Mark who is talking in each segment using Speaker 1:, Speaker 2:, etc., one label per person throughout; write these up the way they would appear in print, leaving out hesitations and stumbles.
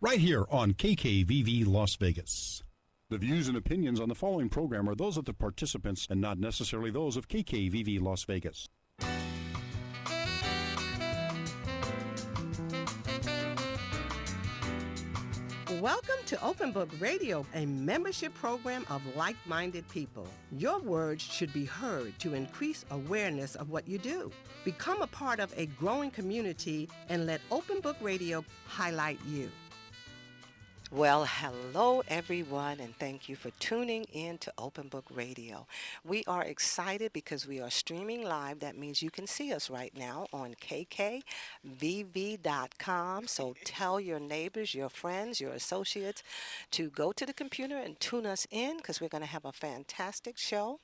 Speaker 1: right here on KKVV Las Vegas. The views and opinions on the following program are those of the participants and not necessarily those of KKVV Las Vegas.
Speaker 2: Welcome to Open Book Radio, a membership program of like-minded people. Your words should be heard to increase awareness of what you do. Become a part of a growing community and let Open Book Radio highlight you. Well, hello everyone, and thank you for tuning in to Open Book Radio. We are excited because we are streaming live. That means you can see us right now on kkvv.com. So tell your neighbors, your friends, your associates to go to the computer and tune us in because we're going to have a fantastic show.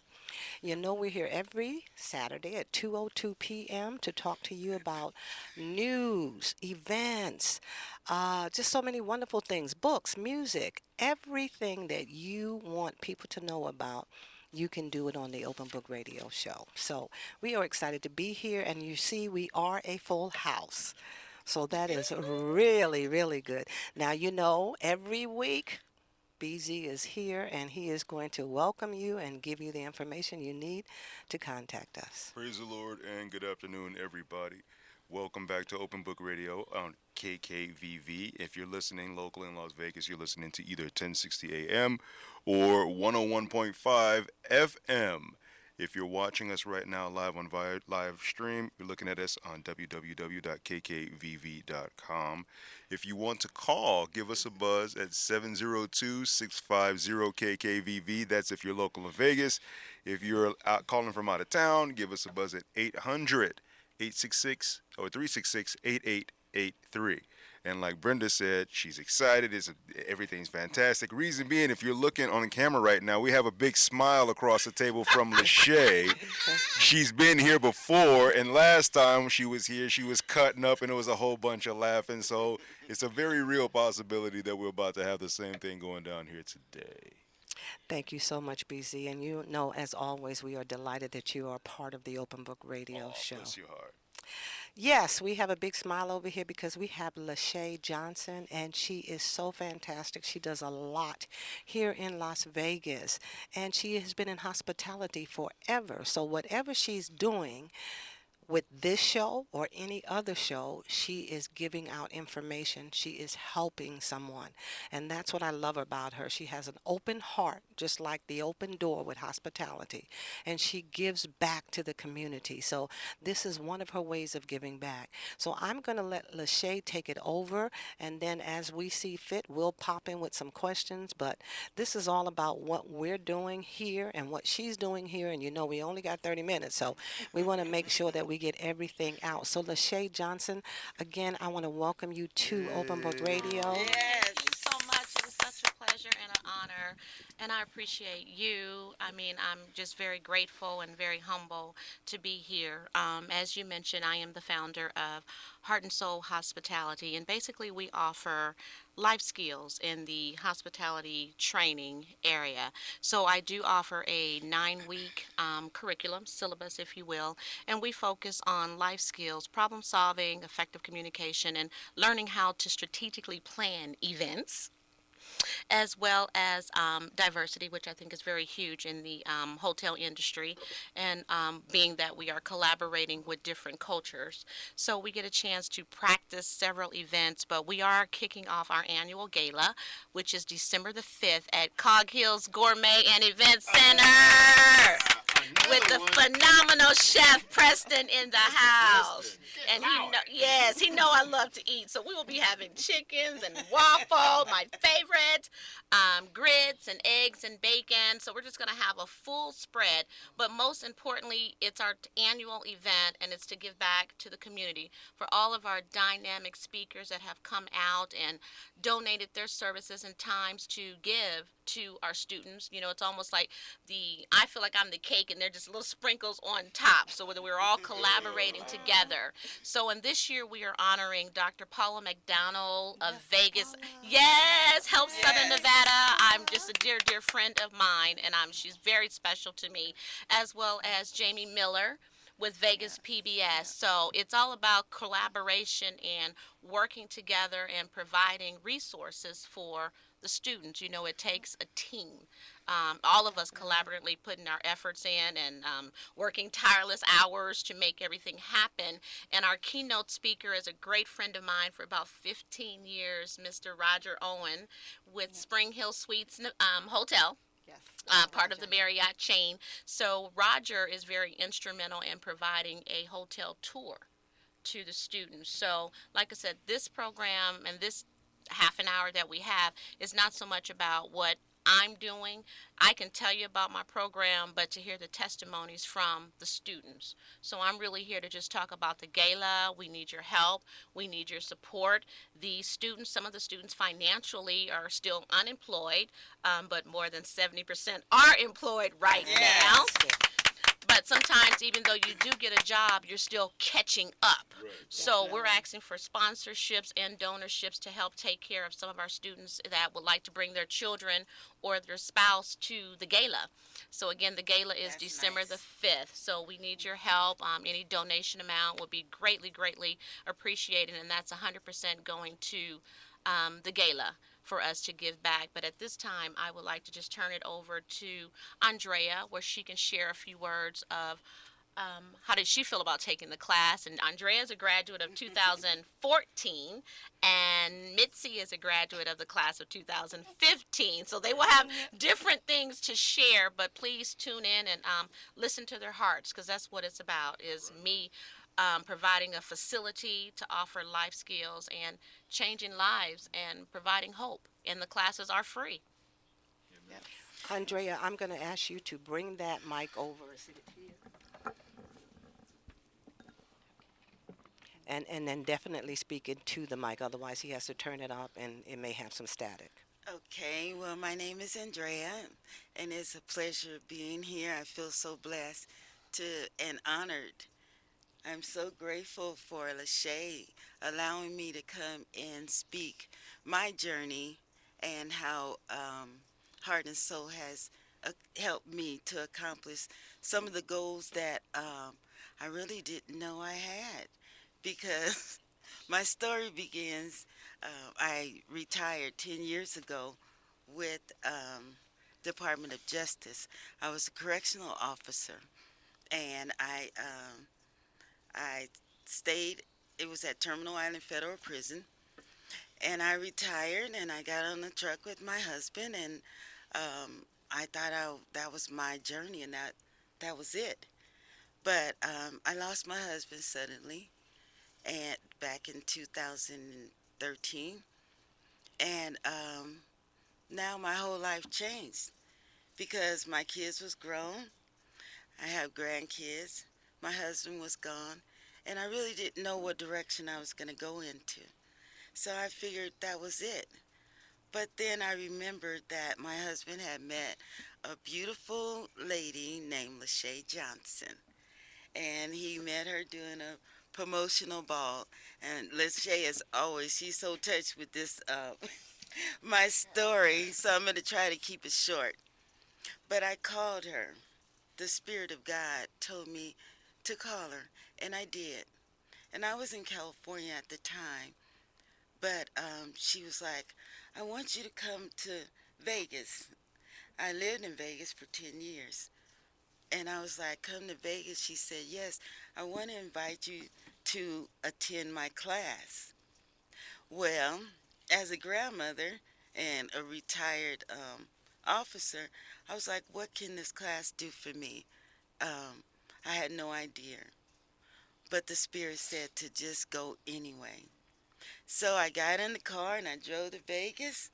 Speaker 2: You know, we're here every Saturday at 2:02 p.m. to talk to you about news, events, just so many wonderful things, books, music, everything that you want people to know about. You can do it on the Open Book Radio show. So we are excited to be here, and you see we are a full house. So that is really, really good. Now, you know, every week BZ is here, and he is going to welcome you and give you the information you need to contact us.
Speaker 3: Praise the Lord, and good afternoon, everybody. Welcome back to Open Book Radio on KKVV. If you're listening locally in Las Vegas, you're listening to either 1060 AM or 101.5 FM. If you're watching us right now live on live stream, you're looking at us on www.kkvv.com. If you want to call, give us a buzz at 702-650-KKVV. That's if you're local in Vegas. If you're calling from out of town, give us a buzz at 800-866 or 366-8883. And like Brenda said, she's excited. Everything's fantastic. Reason being, if you're looking on camera right now, we have a big smile across the table from Lachey. She's been here before, and last time she was here, she was cutting up, and it was a whole bunch of laughing. So it's a very real possibility that we're about to have the same thing going down here today.
Speaker 2: Thank you so much, BZ. And you know, as always, we are delighted that you are part of the Open Book Radio show.
Speaker 3: Bless your heart.
Speaker 2: Yes, we have a big smile over here because we have Lachey Johnson, and she is so fantastic. She does a lot here in Las Vegas, and she has been in hospitality forever. So whatever she's doing with this show or any other show, she is giving out information. She is helping someone. And that's what I love about her. She has an open heart, just like the open door with hospitality. And she gives back to the community. So this is one of her ways of giving back. So I'm going to let Lachey take it over. And then as we see fit, we'll pop in with some questions. But this is all about what we're doing here and what she's doing here. And you know, we only got 30 minutes. So we want to make sure that we get everything out. So Lachey Johnson, again, I want to welcome you to Open Book Radio.
Speaker 4: Yes. Thank you so much. It is such a pleasure and an honor, and I appreciate you. I mean, I'm just very grateful and very humble to be here. As you mentioned, I am the founder of Heart and Soul Hospitality, and basically we offer life skills in the hospitality training area. So I do offer a 9-week curriculum, syllabus, if you will, and we focus on life skills, problem solving, effective communication, and learning how to strategically plan events, as well as diversity, which I think is very huge in the hotel industry, and being that we are collaborating with different cultures. So we get a chance to practice several events, but we are kicking off our annual gala, which is December the 5th at Cog Hills Gourmet and Event Center, with the phenomenal chef Preston in the house. And he know I love to eat, so we will be having chickens and waffle, my favorite, grits and eggs and bacon. So we're just going to have a full spread, but most importantly, it's our annual event, and it's to give back to the community for all of our dynamic speakers that have come out and donated their services and times to give to our students. You know, it's almost like I feel like I'm the cake and they're just little sprinkles on top, so whether we're all collaborating together. So in this year we are honoring Dr. Paula McDonald of Vegas. Yes, Help Southern Nevada. I'm just a dear, dear friend of mine, and she's very special to me, as well as Jamie Miller. with Vegas PBS. So it's all about collaboration and working together and providing resources for the students. You know, it takes a team. All of us collaboratively putting our efforts in and working tireless hours to make everything happen. And our keynote speaker is a great friend of mine for about 15 years, Mr. Roger Owen with Spring Hill Suites Hotel,
Speaker 2: Yes.
Speaker 4: part of the Marriott chain. So Roger is very instrumental in providing a hotel tour to the students. So, like I said, this program and this half an hour that we have is not so much about what I'm doing. I can tell you about my program, but to hear the testimonies from the students. So I'm really here to just talk about the gala. We need your help. We need your support. The students, some of the students financially are still unemployed, but more than 70% are employed right now. But sometimes, even though you do get a job, you're still catching up. So we're asking for sponsorships and donorships to help take care of some of our students that would like to bring their children or their spouse to the gala. So again, the gala is December the 5th. So we need your help. Any donation amount will be greatly, greatly appreciated, and that's 100% going to the gala for us to give back. But at this time, I would like to just turn it over to Andrea, where she can share a few words of how did she feel about taking the class. And Andrea is a graduate of 2014, and Mitzi is a graduate of the class of 2015. So they will have different things to share, but please tune in and listen to their hearts, because that's what it's about, is me providing a facility to offer life skills and changing lives and providing hope. And the classes are free.
Speaker 2: Andrea, I'm going to ask you to bring that mic over. Is it here? And then definitely speak into the mic. Otherwise, he has to turn it up and it may have some static.
Speaker 5: Okay, well, my name is Andrea, and it's a pleasure being here. I feel so blessed to and honored. I'm so grateful for Lachey allowing me to come and speak my journey and how Heart and Soul has helped me to accomplish some of the goals that I really didn't know I had. Because my story begins, I retired 10 years ago with Department of Justice. I was a correctional officer, and I stayed. It was at Terminal Island Federal Prison, and I retired. And I got on the truck with my husband, and I thought that was my journey, and that was it. But I lost my husband suddenly, and back in 2013, and now my whole life changed because my kids was grown. I have grandkids. My husband was gone, and I really didn't know what direction I was going to go into. So I figured that was it. But then I remembered that my husband had met a beautiful lady named Lachey Johnson, and he met her doing a promotional ball. And Lachey, as always, she's so touched with this my story, so I'm going to try to keep it short. But I called her. The Spirit of God told me to call her, and I did. And I was in California at the time, but she was like, I want you to come to Vegas. I lived in Vegas for 10 years. And I was like, come to Vegas? She said, yes, I want to invite you to attend my class. Well, as a grandmother and a retired officer, I was like, what can this class do for me? I had no idea. But the Spirit said to just go anyway. So I got in the car and I drove to Vegas,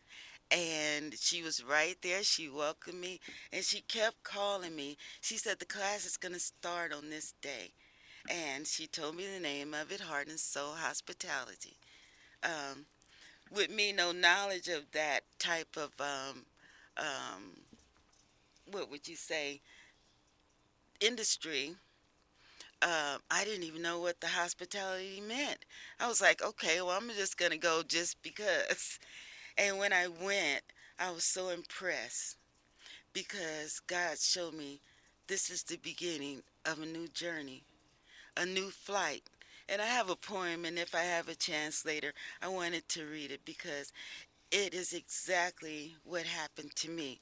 Speaker 5: and she was right there. She welcomed me, and she kept calling me. She said the class is going to start on this day, and she told me the name of it, Heart and Soul Hospitality. Um, with me, no knowledge of that type of um, what would you say, industry. I didn't even know what the hospitality meant. I was like, okay, well, I'm just going to go just because. And when I went, I was so impressed because God showed me this is the beginning of a new journey. a new flight. And I have a poem, and if I have a chance later, I wanted to read it because it is exactly what happened to me.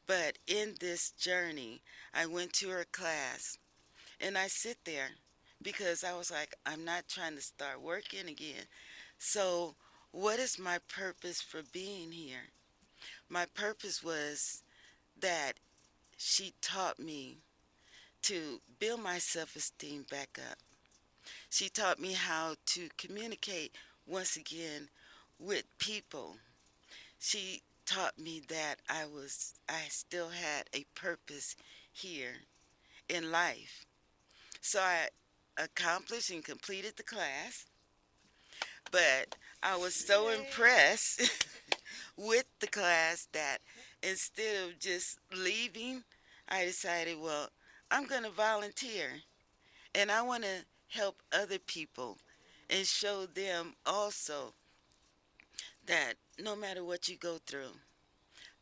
Speaker 5: But in this journey, I went to her class, and I sit there because I was like, I'm not trying to start working again. So, what is my purpose for being here? My purpose was that she taught me to build my self esteem back up. She taught me how to communicate once again with people. She taught me that I still had a purpose here in life. So I accomplished and completed the class, but I was so impressed with the class that instead of just leaving, I decided, well, I'm going to volunteer and I want to help other people and show them also that no matter what you go through,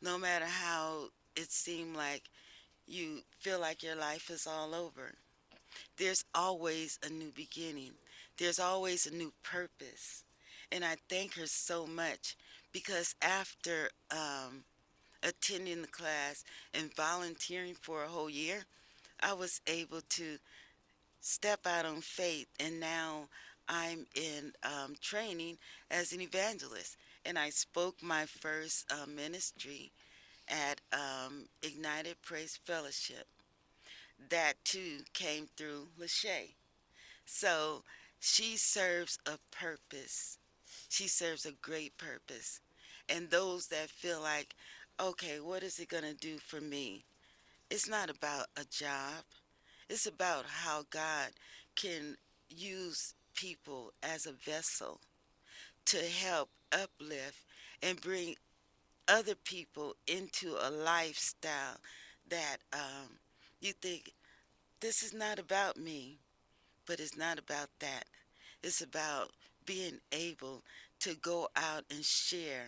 Speaker 5: no matter how it seemed like you feel like your life is all over, there's always a new beginning. There's always a new purpose. And I thank her so much because after attending the class and volunteering for a whole year, I was able to step out on faith, and now I'm in training as an evangelist. And I spoke my first ministry at Ignited Praise Fellowship. That too came through Lachey. So she serves a purpose. She serves a great purpose. And those that feel like, okay, what is it going to do for me? It's not about a job. It's about how God can use people as a vessel to help uplift and bring other people into a lifestyle that you think, this is not about me, but it's not about that. It's about being able to go out and share,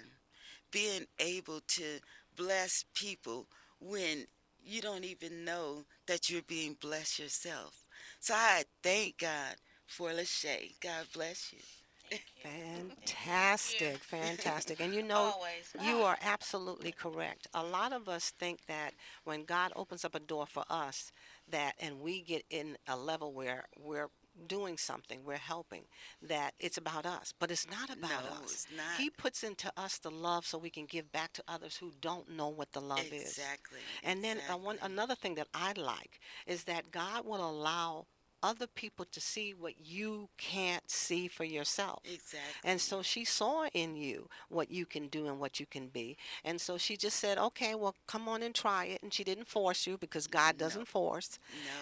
Speaker 5: being able to bless people when you don't even know that you're being blessed yourself. So I thank God for Lachey. God bless you.
Speaker 4: Thank you.
Speaker 2: Fantastic, fantastic. And you know,
Speaker 4: Always.
Speaker 2: you are absolutely correct. A lot of us think that when God opens up a door for us, that and we get in a level where we're doing something, we're helping, that it's about us. But it's not about
Speaker 5: No,
Speaker 2: us.
Speaker 5: it's not.
Speaker 2: He puts into us the love so we can give back to others who don't know what the love is.
Speaker 5: Exactly.
Speaker 2: And then one
Speaker 5: Exactly.
Speaker 2: another thing that I like is that God will allow other people to see what you can't see for yourself. And
Speaker 5: Exactly.
Speaker 2: so she saw in you what you can do and what you can be. And so she just said, okay, well, come on and try it. And she didn't force you because God
Speaker 5: No.
Speaker 2: doesn't force.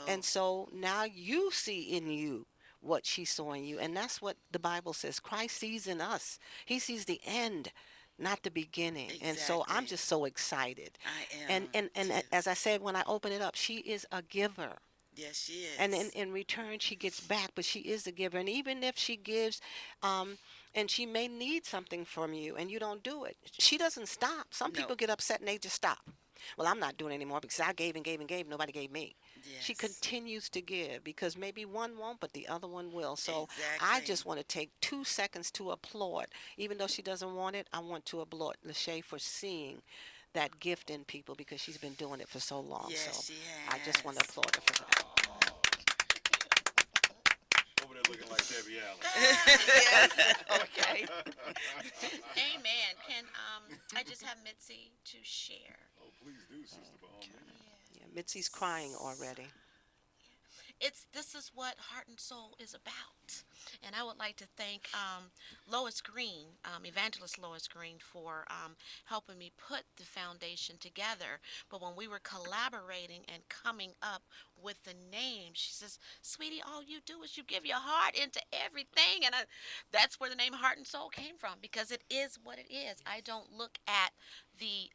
Speaker 2: And
Speaker 5: No.
Speaker 2: so now you see in you what she saw in you. And that's what the Bible says. Christ sees in us, He sees the end, not the beginning. And so I'm
Speaker 5: Exactly.
Speaker 2: just so excited.
Speaker 5: I
Speaker 2: And,
Speaker 5: am
Speaker 2: and, and
Speaker 5: too.
Speaker 2: as I said, when I open it up, she is a giver.
Speaker 5: Yes, she
Speaker 2: And
Speaker 5: is.
Speaker 2: in return, she gets back, but she is a giver. And even if she gives, um, and she may need something from you and you don't do it, she doesn't stop. Some
Speaker 5: No.
Speaker 2: people get upset and they just stop. Well, I'm not doing it anymore because I gave and gave and gave. Nobody gave me. She
Speaker 5: Yes.
Speaker 2: continues to give because maybe one won't, but the other one will. So I
Speaker 5: Exactly.
Speaker 2: just want to take 2 seconds to applaud. Even though she doesn't want it, I want to applaud Lachey for seeing that gift in people because she's been doing it for so long. So
Speaker 5: Yes, she
Speaker 2: I just want to
Speaker 5: has.
Speaker 2: applaud her for that.
Speaker 3: Over there looking like Debbie Allen.
Speaker 5: Yes.
Speaker 2: Okay.
Speaker 4: Amen. Can I just have Mitzi to share?
Speaker 3: Oh, please do, sister, by all means.
Speaker 2: Yeah, Mitzi's crying already.
Speaker 4: It's this is what Heart and Soul is about, and I would like to thank Lois Green, Evangelist Lois Green, for helping me put the foundation together. But when we were collaborating and coming up with the name, she says, "Sweetie, all you do is you give your heart into everything," and that's where the name Heart and Soul came from because it is what it is. I don't look at the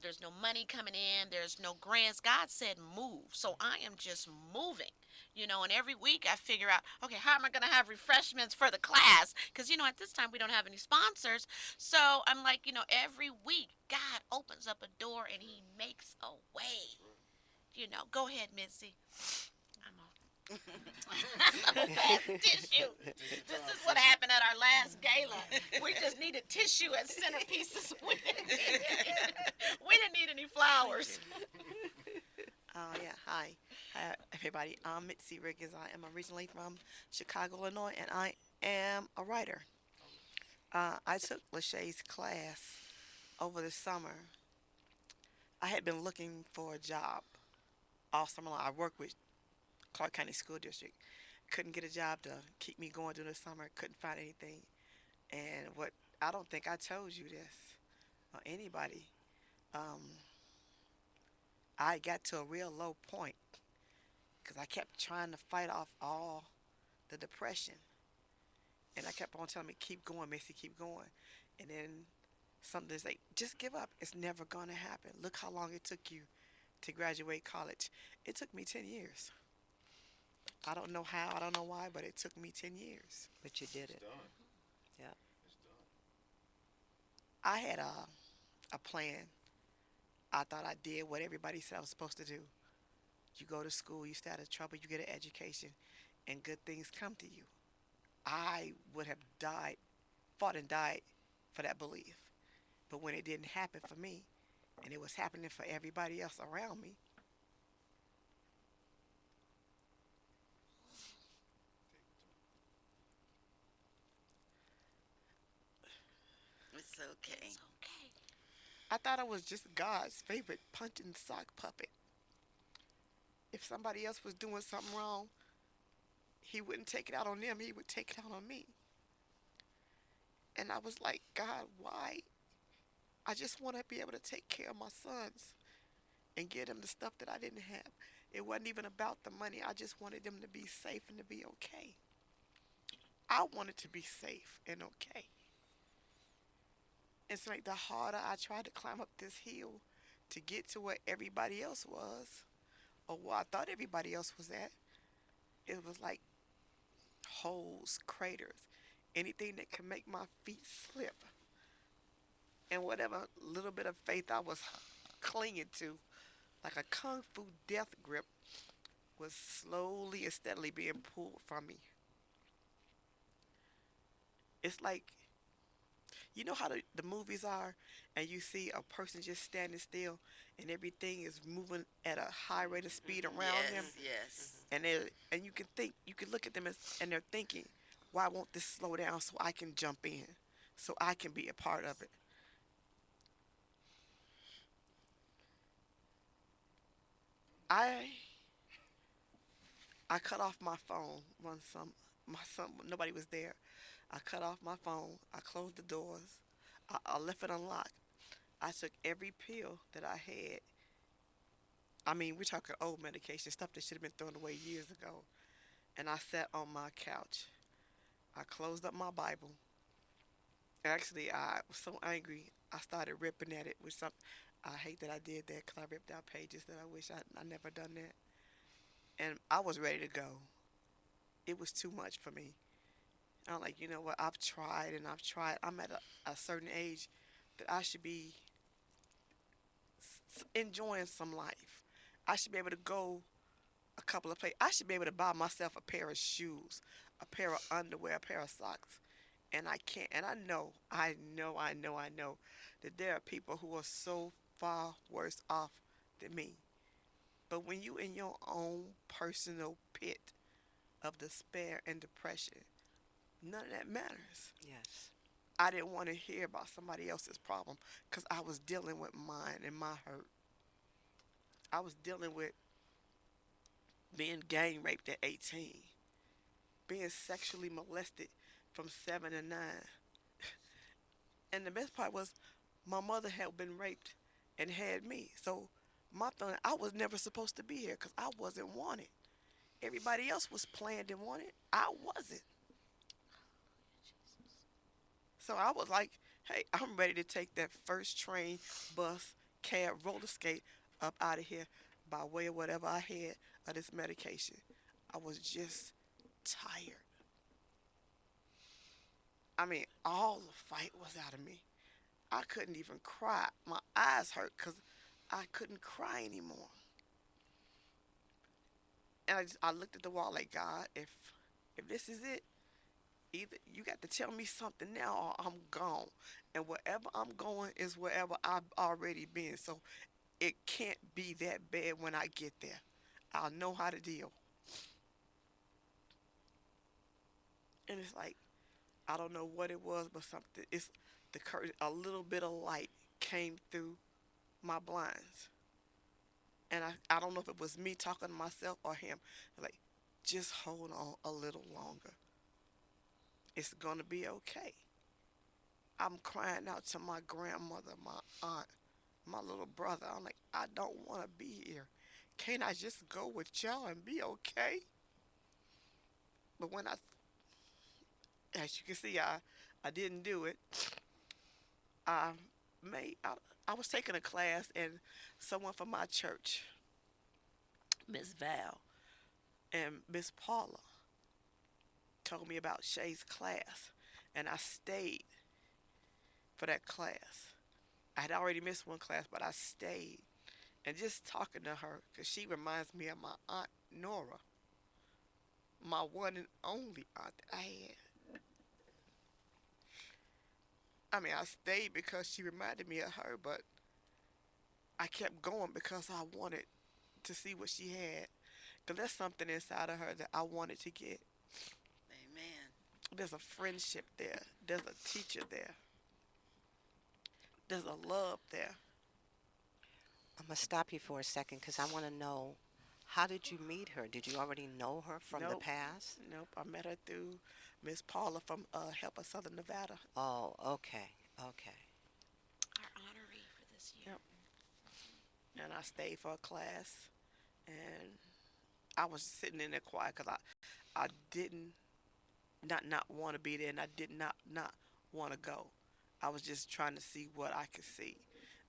Speaker 4: there's no money coming in, there's no grants. God said move. So I am just moving, and every week I figure out, okay, how am I going to have refreshments for the class? Because, at this time we don't have any sponsors. So I'm like, every week God opens up a door and He makes a way. Go ahead, Mitzi. I'm on. Tissue. This is what happened at our last gala. We just needed tissue as centerpieces. We didn't need any flowers.
Speaker 6: Yeah, hi. Hi, everybody. I'm Mitzi Riggins. I am originally from Chicago, Illinois, and I am a writer. I took Lachey's class over the summer. I had been looking for a job all summer long. I worked with Clark County School District. Couldn't get a job to keep me going during the summer. Couldn't find anything. And what I don't think I told you this or anybody. Um, I got to a real low point because I kept trying to fight off all the depression. And I kept on telling me, keep going, Missy, keep going. And then something's like, just give up. It's never going to happen. Look how long it took you to graduate college. It took me 10 years. I don't know how, I don't know why, but it took me 10 years.
Speaker 2: But you did it. Yeah.
Speaker 6: I had a plan. I thought I did what everybody said I was supposed to do. You go to school, you stay out of trouble, you get an education, and good things come to you. I would have died, fought and died for that belief. But when it didn't happen for me, and it was happening for everybody else around me,
Speaker 5: It's okay.
Speaker 4: It's okay.
Speaker 6: I thought I was just God's favorite punching sock puppet. If somebody else was doing something wrong, he wouldn't take it out on them, he would take it out on me. And I was like, God, why? I just want to be able to take care of my sons and give them the stuff that I didn't have. It wasn't even about the money. I just wanted them to be safe and to be okay. I wanted to be safe and okay. It's like the harder I tried to climb up this hill to get to where everybody else was, or where I thought everybody else was at, it was like holes, craters, anything that could make my feet slip. And whatever little bit of faith I was clinging to, like a kung fu death grip, was slowly and steadily being pulled from me. It's like, you know how the movies are, and you see a person just standing still, and everything is moving at a high rate of speed around them,
Speaker 5: Yes.
Speaker 6: and you can think, you can look at them and they're thinking, why won't this slow down so I can jump in, so I can be a part of it. I I cut off my phone when my son nobody was there. I cut off my phone. I closed the doors. I left it unlocked. I took every pill that I had. I mean, we're talking old medication, stuff that should have been thrown away years ago. And I sat on my couch. I closed up my Bible. Actually, I was so angry, I started ripping at it with some. I hate that I did that because I ripped out pages that I wish I never done that. And I was ready to go. It was too much for me. I'm like, you know what? I've tried and I've tried. I'm at a certain age that I should be enjoying some life. I should be able to go a couple of places. I should be able to buy myself a pair of shoes, a pair of underwear, a pair of socks. And I can't. And I know that there are people who are so far worse off than me. But when you in your own personal pit of despair and depression, none of that matters.
Speaker 2: Yes.
Speaker 6: I didn't want to hear about somebody else's problem because I was dealing with mine and my hurt. I was dealing with being gang raped at 18, being sexually molested from 7 to 9. And the best part was my mother had been raped and had me. So my thing, I was never supposed to be here because I wasn't wanted. Everybody else was planned and wanted. I wasn't. So I was like, hey, I'm ready to take that first train, bus, cab, roller skate up out of here by way of whatever I had of this medication. I was just tired. I mean, all the fight was out of me. I couldn't even cry. My eyes hurt because I couldn't cry anymore. And I looked at the wall like, God, if this is it, either you got to tell me something now or I'm gone. And wherever I'm going is wherever I've already been. So it can't be that bad when I get there. I'll know how to deal. And it's like, I don't know what it was, but something, it's the curtain, a little bit of light came through my blinds. And I don't know if it was me talking to myself or him. Like, just hold on a little longer. It's going to be okay. I'm crying out to my grandmother, my aunt, my little brother. I'm like, I don't want to be here. Can't I just go with y'all and be okay? But when as you can see, I didn't do it. I made, I was taking a class and someone from my church, Miss Val and Miss Paula, told me about Shay's class, and I stayed for that class. I had already missed one class, but I stayed. And just talking to her, because she reminds me of my Aunt Nora, my one and only aunt that I had. I mean, I stayed because she reminded me of her, but I kept going because I wanted to see what she had. Because there's something inside of her that I wanted to get.
Speaker 5: Amen.
Speaker 6: There's a friendship there, there's a teacher there, there's a love there.
Speaker 2: I'm going to stop you for a second because I want to know, how did you meet her? Did you already know her from the
Speaker 6: Nope,
Speaker 2: past?
Speaker 6: nope. I met her through Miss Paula from Help of Southern Nevada.
Speaker 2: Oh, okay, okay.
Speaker 4: Our honoree for this year.
Speaker 6: Yep. And I stayed for a class, and I was sitting in there quiet because I didn't not want to be there, and I did not want to go. I was just trying to see what I could see.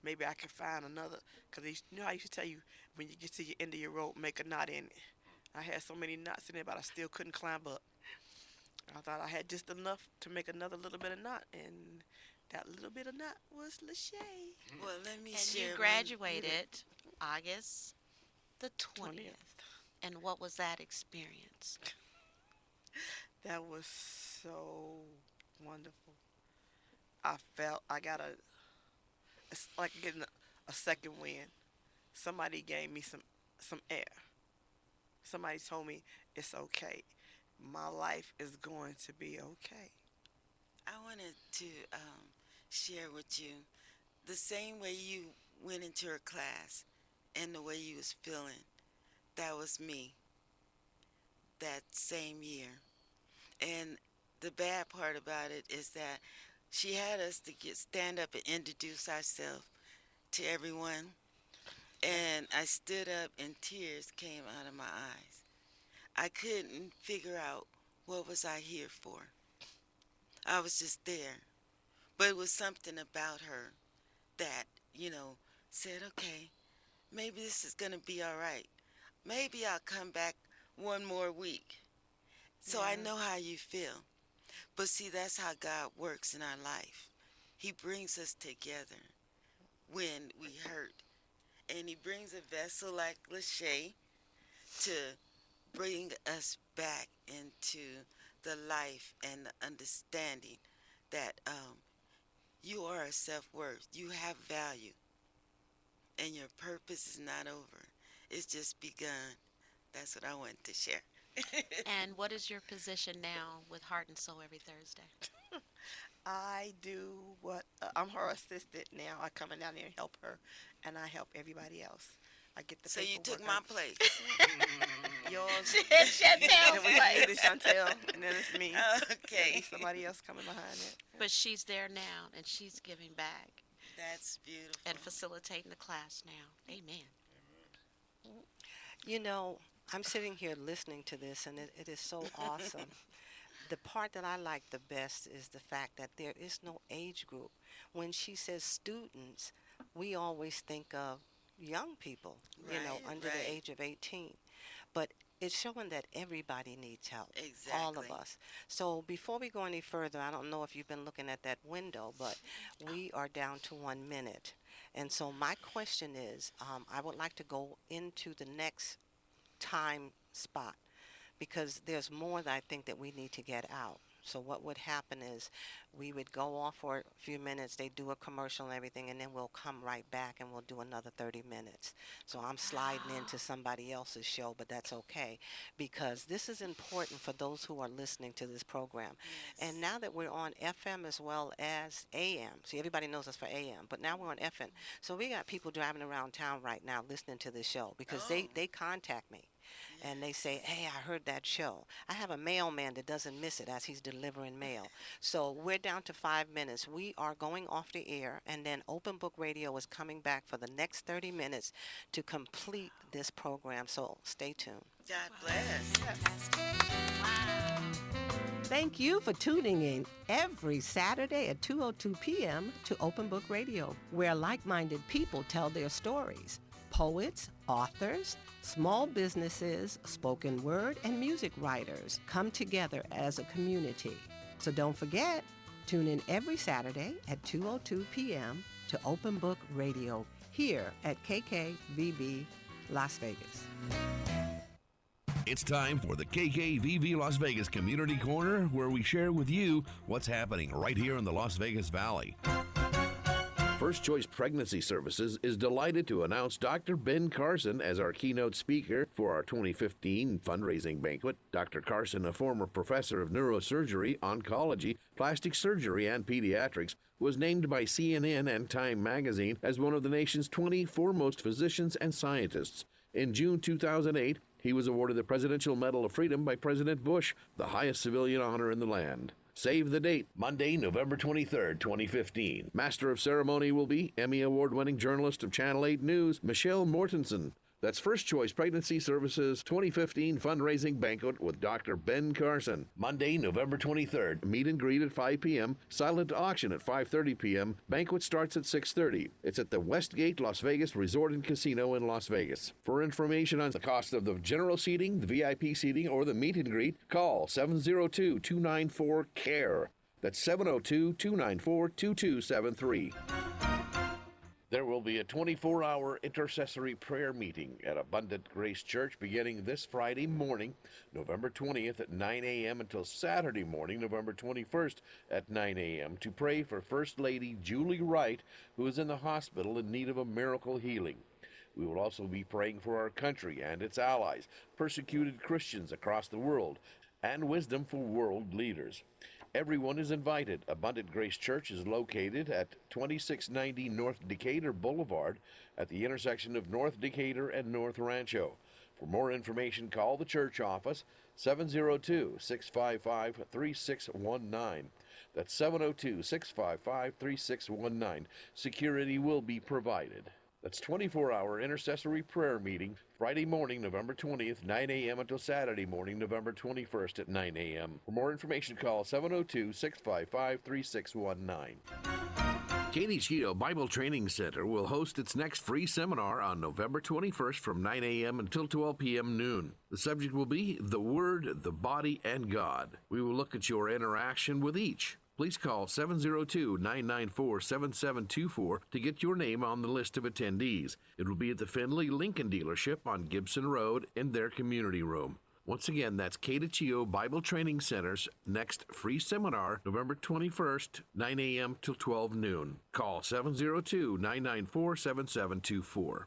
Speaker 6: Maybe I could find another. Because you know, I used to tell you, when you get to the end of your rope, make a knot in it. I had so many knots in there, but I still couldn't climb up. I thought I had just enough to make another little bit of knot, and that little bit of knot was Lachey.
Speaker 5: Well, let me
Speaker 4: And
Speaker 5: share
Speaker 4: you
Speaker 5: one.
Speaker 4: graduated August the 20th.
Speaker 6: 20th.
Speaker 4: And what was that experience?
Speaker 6: That was so wonderful. I felt I got it's like getting a second wind. Somebody gave me some air. Somebody told me it's okay. My life is going to be okay.
Speaker 5: I wanted to share with you the same way you went into her class and the way you was feeling. That was me that same year. And the bad part about it is that she had us to get stand up and introduce ourselves to everyone. And I stood up and tears came out of my eyes. I couldn't figure out what was I here for. I was just there. But it was something about her that, you know, said, okay, maybe this is going to be all right. Maybe I'll come back one more week. So I
Speaker 6: Yeah.
Speaker 5: know how you feel. But see, that's how God works in our life. He brings us together when we hurt. And he brings a vessel like Lachey to bring us back into the life and the understanding that you are a self-worth. You have value. And your purpose is not over. It's just begun. That's what I wanted to share.
Speaker 4: And what is your position now with Heart and Soul every Thursday?
Speaker 6: I do what I'm her assistant now. I come in down there and help her, and I help everybody else. I get the
Speaker 5: So you
Speaker 6: paperwork.
Speaker 5: took my place.
Speaker 6: Yours.
Speaker 4: Chantel
Speaker 6: And we have Lady Chantel, and then it's me.
Speaker 5: Okay.
Speaker 6: Maybe somebody else coming behind it.
Speaker 4: But she's there now and she's giving back
Speaker 5: That's beautiful.
Speaker 4: and facilitating the class now. Amen.
Speaker 2: You know, I'm sitting here listening to this, and it is so awesome. The part that I like the best is the fact that there is no age group. When she says students, we always think of young people,
Speaker 5: Right,
Speaker 2: under
Speaker 5: right.
Speaker 2: the age of 18. But it's showing that everybody needs help, all of
Speaker 5: Exactly.
Speaker 2: us. So before we go any further, I don't know if you've been looking at that window, but we are down to 1 minute. And so my question is, I would like to go into the next time spot, because there's more that I think that we need to get out. So what would happen is we would go off for a few minutes, they do a commercial and everything, and then we'll come right back and we'll do another 30 minutes. So I'm sliding into somebody else's show, but that's okay, because this is important for those who are listening to this program. And now that we're on FM as well as AM, see, everybody knows us for AM, but now we're on FM. So we got people driving around town right now listening to this show, because they contact me. And they say, hey, I heard that show. I have a mailman that doesn't miss it as he's delivering mail. So we're down to 5 minutes. We are going off the air, and then Open Book Radio is coming back for the next 30 minutes to complete this program. So stay tuned.
Speaker 5: God bless.
Speaker 4: Wow.
Speaker 7: Thank you for tuning in every Saturday at 2:02 p.m. to Open Book Radio, where like-minded people tell their stories. Poets, authors, small businesses, spoken word, and music writers come together as a community. So don't forget, tune in every Saturday at 2:02 p.m. to Open Book Radio here at KKVV Las Vegas.
Speaker 8: It's time for the KKVV Las Vegas Community Corner, where we share with you what's happening right here in the Las Vegas Valley.
Speaker 9: First Choice Pregnancy Services is delighted to announce Dr. Ben Carson as our keynote speaker for our 2015 fundraising banquet. Dr. Carson, a former professor of neurosurgery, oncology, plastic surgery, and pediatrics, was named by CNN and Time magazine as one of the nation's 20 foremost physicians and scientists. In June 2008, he was awarded the Presidential Medal of Freedom by President Bush, the highest civilian honor in the land. Save the date, Monday, November 23rd, 2015. Master of Ceremony will be Emmy Award-winning journalist of Channel 8 News, Michelle Mortensen. That's First Choice Pregnancy Services 2015 fundraising banquet with Dr. Ben Carson. Monday, November 23rd. Meet and greet at 5 p.m. Silent auction at 5:30 p.m. Banquet starts at 6:30. It's at the Westgate Las Vegas Resort and Casino in Las Vegas. For information on the cost of the general seating, the VIP seating, or the meet and greet, call 702-294-CARE. That's 702-294-2273. There will be a 24-hour intercessory prayer meeting at Abundant Grace Church beginning this Friday morning, November 20th at 9 a.m. until Saturday morning, November 21st at 9 a.m. to pray for First Lady Julie Wright, who is in the hospital in need of a miracle healing. We will also be praying for our country and its allies, persecuted Christians across the world, and wisdom for world leaders. Everyone is invited. Abundant Grace Church is located at 2690 North Decatur Boulevard at the intersection of North Decatur and North Rancho. For more information, call the church office, 702-655-3619. That's 702-655-3619. Security will be provided. That's 24-hour intercessory prayer meeting, Friday morning, November 20th, 9 a.m. until Saturday morning, November 21st at 9 a.m. For more information, call 702-655-3619. Katie Cheeto Bible Training Center will host its next free seminar on November 21st from 9 a.m. until 12 p.m. noon. The subject will be the Word, the Body, and God. We will look at your interaction with each. Please call 702-994-7724 to get your name on the list of attendees. It will be at the Findlay Lincoln dealership on Gibson Road in their community room. Once again, that's Katie Cheeto Bible Training Center's next free seminar, November 21st, 9 a.m. till 12 noon. Call 702-994-7724.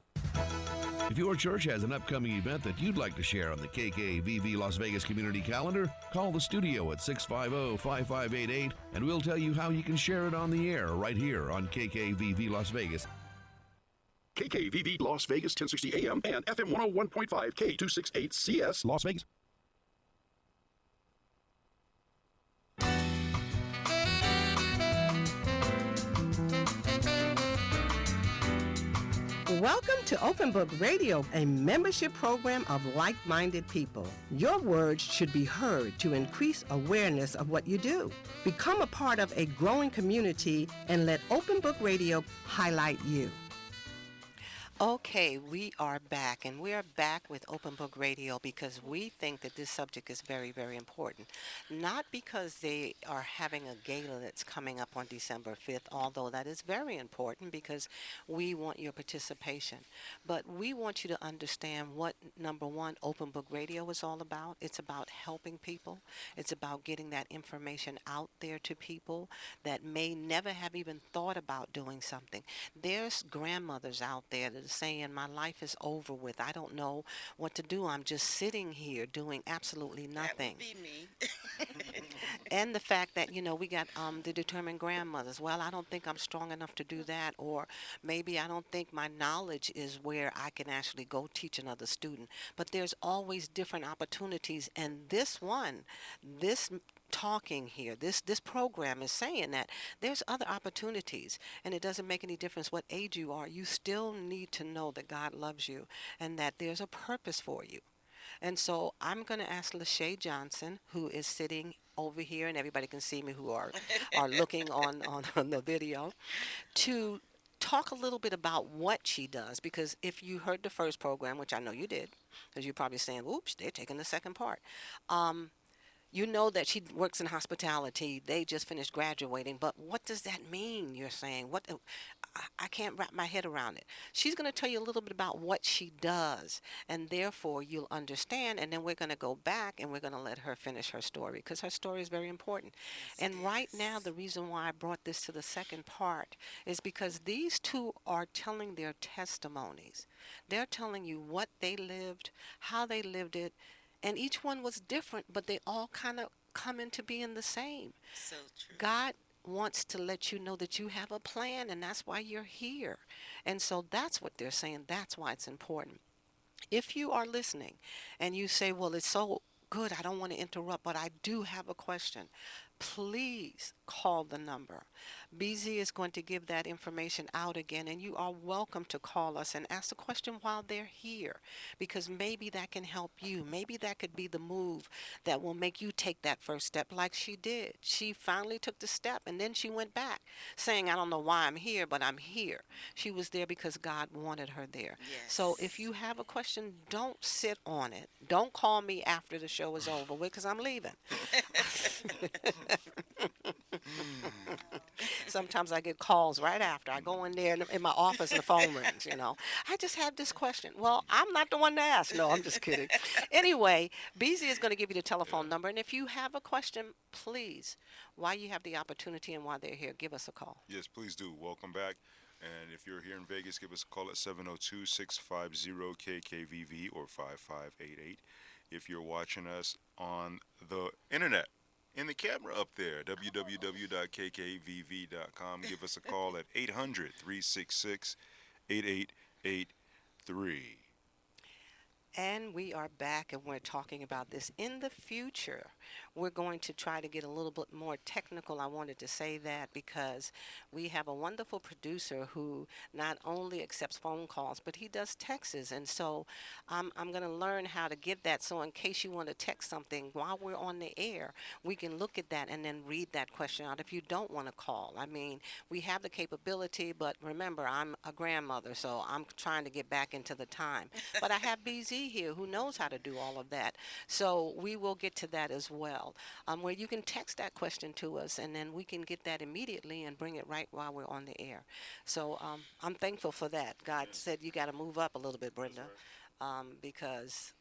Speaker 8: If your church has an upcoming event that you'd like to share on the KKVV Las Vegas community calendar, call the studio at 650-5588 and we'll tell you how you can share it on the air right here on KKVV Las Vegas.
Speaker 1: KKVV Las Vegas 1060 AM and FM 101.5 K268 CS Las Vegas.
Speaker 7: Welcome to Open Book Radio, a membership program of like-minded people. Your words should be heard to increase awareness of what you do. Become a part of a growing community and let Open Book Radio highlight you.
Speaker 2: Okay, we are back, and we are back with Open Book Radio because we think that this subject is very, very important. Not because they are having a gala that's coming up on December 5th, although that is very important because we want your participation. But we want you to understand what, number one, Open Book Radio is all about. It's about helping people, it's about getting that information out there to people that may never have even thought about doing something. There's grandmothers out there that are saying, my life is over with. I don't know what to do. I'm just sitting here doing absolutely
Speaker 5: That
Speaker 2: nothing.
Speaker 5: would be me.
Speaker 2: And the fact that, we got the determined grandmothers. Well, I don't think I'm strong enough to do that. Or maybe I don't think my knowledge is where I can actually go teach another student. But there's always different opportunities. And this talking here, this program is saying that there's other opportunities, and it doesn't make any difference what age you are. You still need to know that God loves you and that there's a purpose for you. And so I'm going to ask Lachey Johnson, who is sitting over here, and everybody can see me who are looking on the video, to talk a little bit about what she does. Because if you heard the first program, which I know you did, because you're probably saying, oops, they're taking the second part. You know that she works in hospitality. They just finished graduating, but what does that mean? You're saying what? I can't wrap my head around it. She's going to tell you a little bit about what she does, and therefore you'll understand. And then we're going to go back and we're going to let her finish her story because her story is very important.
Speaker 5: Yes,
Speaker 2: And
Speaker 5: it
Speaker 2: right now,
Speaker 5: is.
Speaker 2: the reason why I brought this to the second part is because these two are telling their testimonies. They're telling you what they lived, how they lived it, and each one was different, but they all kind of come into being the same.
Speaker 5: So true.
Speaker 2: God wants to let you know that you have a plan, and that's why you're here. And so that's what they're saying. That's why it's important. If you are listening and you say, well, it's so good, I don't want to interrupt, but I do have a question, please call the number. BZ is going to give that information out again, and you are welcome to call us and ask the question while they're here, because maybe that can help you. Maybe that could be the move that will make you take that first step like she did. She finally took the step, and then she went back saying, I don't know why I'm here, but I'm here. She was there because God wanted her there. So if
Speaker 5: Yes.
Speaker 2: you have a question, don't sit on it. Don't call me after the show is over with because I'm leaving. Sometimes I get calls right after. I go in there in my office and the phone rings. I just have this question. Well, I'm not the one to ask. No, I'm just kidding. Anyway, BZ is going to give you the telephone number. And if you have a question, please, while you have the opportunity and while they're here, give us a call.
Speaker 3: Yes, please do. Welcome back. And if you're here in Vegas, give us a call at 702-650-KKVV or 5588. If you're watching us on the internet, in the camera up there, www.kkvv.com, give us a call at 800-366-8883.
Speaker 2: And we are back and we're talking about this. In the future, we're going to try to get a little bit more technical. I wanted to say that because we have a wonderful producer who not only accepts phone calls, but he does texts. And so I'm going to learn how to get that. So in case you want to text something while we're on the air, we can look at that and then read that question out if you don't want to call. I mean, we have the capability, but remember, I'm a grandmother, so I'm trying to get back into the time. But I have BZ here who knows how to do all of that. So we will get to that as well, where you can text that question to us and then we can get that immediately and bring it right while we're on the air. So I'm thankful for that. God said you got to move up a little bit, Brenda. Because